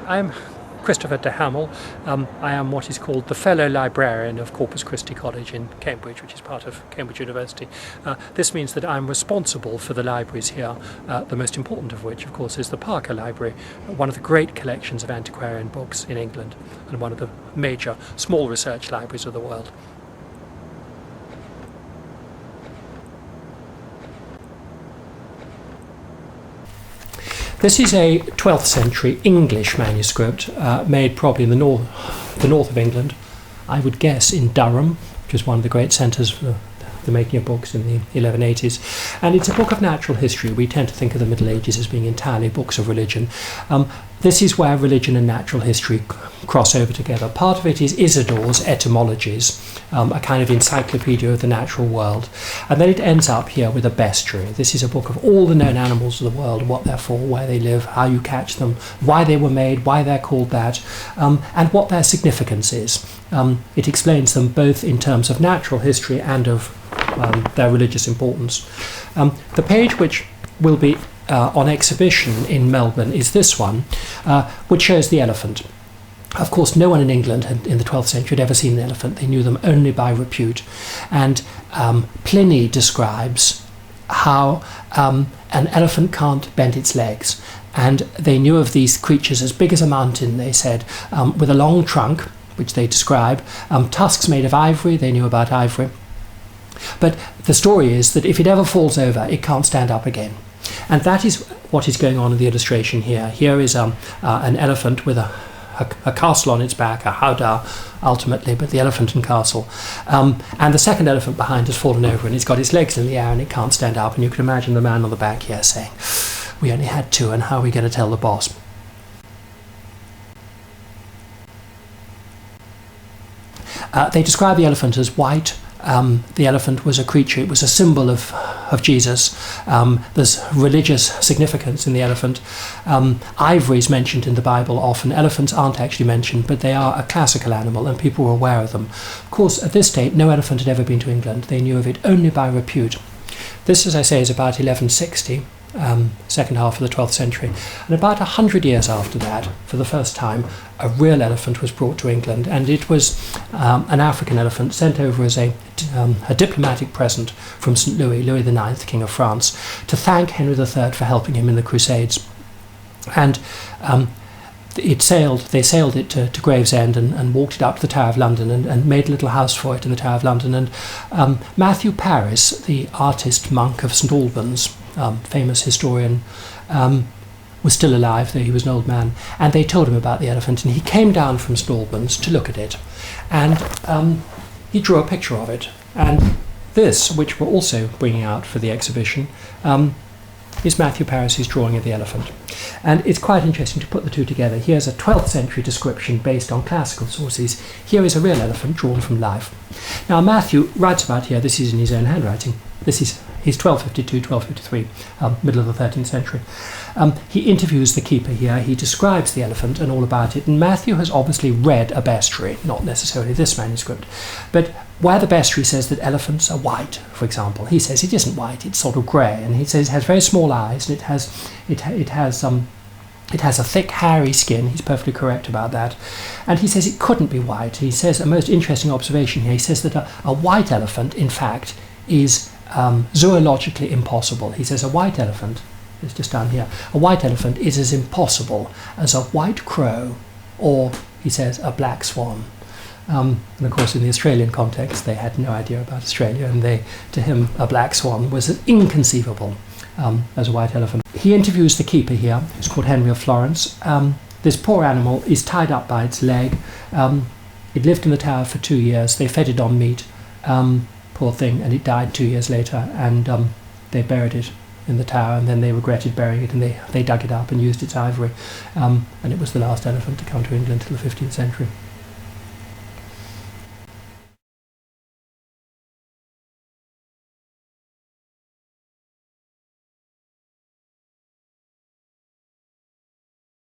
I'm Christopher de Hamel. I am what is called the Fellow Librarian of Corpus Christi College in Cambridge, which is part of Cambridge University. This means that I'm responsible for the libraries here, the most important of which, of course, is the Parker Library, one of the great collections of antiquarian books in England and one of the major small research libraries of the world. This is a 12th century English manuscript made probably in the north of England, I would guess in Durham, which is one of the great centres for the making of books in the 1180s. And it's a book of natural history. We tend to think of the Middle Ages as being entirely books of religion. This is where religion and natural history cross over together. Part of it is Isidore's Etymologies, a kind of encyclopedia of the natural world. And then it ends up here with a bestiary. This is a book of all the known animals of the world, what they're for, where they live, how you catch them, why they were made, why they're called that, and what their significance is. It explains them both in terms of natural history and of their religious importance. The page which will be on exhibition in Melbourne is this one, which shows the elephant. Of course, no one in England in the 12th century had ever seen an elephant. They knew them only by repute. And Pliny describes how an elephant can't bend its legs. And they knew of these creatures as big as a mountain, they said, with a long trunk, which they describe, tusks made of ivory. They knew about ivory. But the story is that if it ever falls over, it can't stand up again. And that is what is going on in the illustration here. Here is an elephant with a castle on its back, a howdah ultimately, but the elephant and castle. And the second elephant behind has fallen over and it's got its legs in the air and it can't stand up. And you can imagine the man on the back here saying, "We only had two, and how are we going to tell the boss?" They describe the elephant as white. The elephant was a creature, it was a symbol of Jesus. There's religious significance in the elephant. Ivory is mentioned in the Bible often. Elephants aren't actually mentioned, but they are a classical animal and people were aware of them. Of course, at this date, no elephant had ever been to England. They knew of it only by repute. This, as I say, is about 1160. Second half of the 12th century, and about 100 years after that, for the first time, a real elephant was brought to England, and it was an African elephant sent over as a diplomatic present from St. Louis IX, King of France, to thank Henry III for helping him in the Crusades. And they sailed it to Gravesend and walked it up to the Tower of London and made a little house for it in the Tower of London. And Matthew Paris, the artist monk of St. Albans, famous historian, was still alive, though he was an old man, and they told him about the elephant, and he came down from St. Albans to look at it, and he drew a picture of it. And this, which we're also bringing out for the exhibition, is Matthew Paris's drawing of the elephant. And it's quite interesting to put the two together. Here's a 12th century description based on classical sources. Here is a real elephant drawn from life. Now Matthew writes about here, this is in his own handwriting, he's 1252, 1253, middle of the 13th century. He interviews the keeper here, he describes the elephant and all about it, and Matthew has obviously read a bestiary, not necessarily this manuscript, but where the bestiary says that elephants are white, for example, he says it isn't white, it's sort of grey, and he says it has very small eyes, and it has a thick, hairy skin. He's perfectly correct about that. And he says it couldn't be white. He says a most interesting observation here. He says that a white elephant, in fact, is zoologically impossible. He says a white elephant, it's just down here, a white elephant is as impossible as a white crow or, he says, a black swan. And of course in the Australian context they had no idea about Australia, and to him a black swan was as inconceivable as a white elephant. He interviews the keeper here, who's called Henry of Florence. This poor animal is tied up by its leg. It lived in the tower for 2 years. They fed it on meat, poor thing, and it died 2 years later, and they buried it in the tower, and then they regretted burying it, and they dug it up and used its ivory, and it was the last elephant to come to England till the 15th century.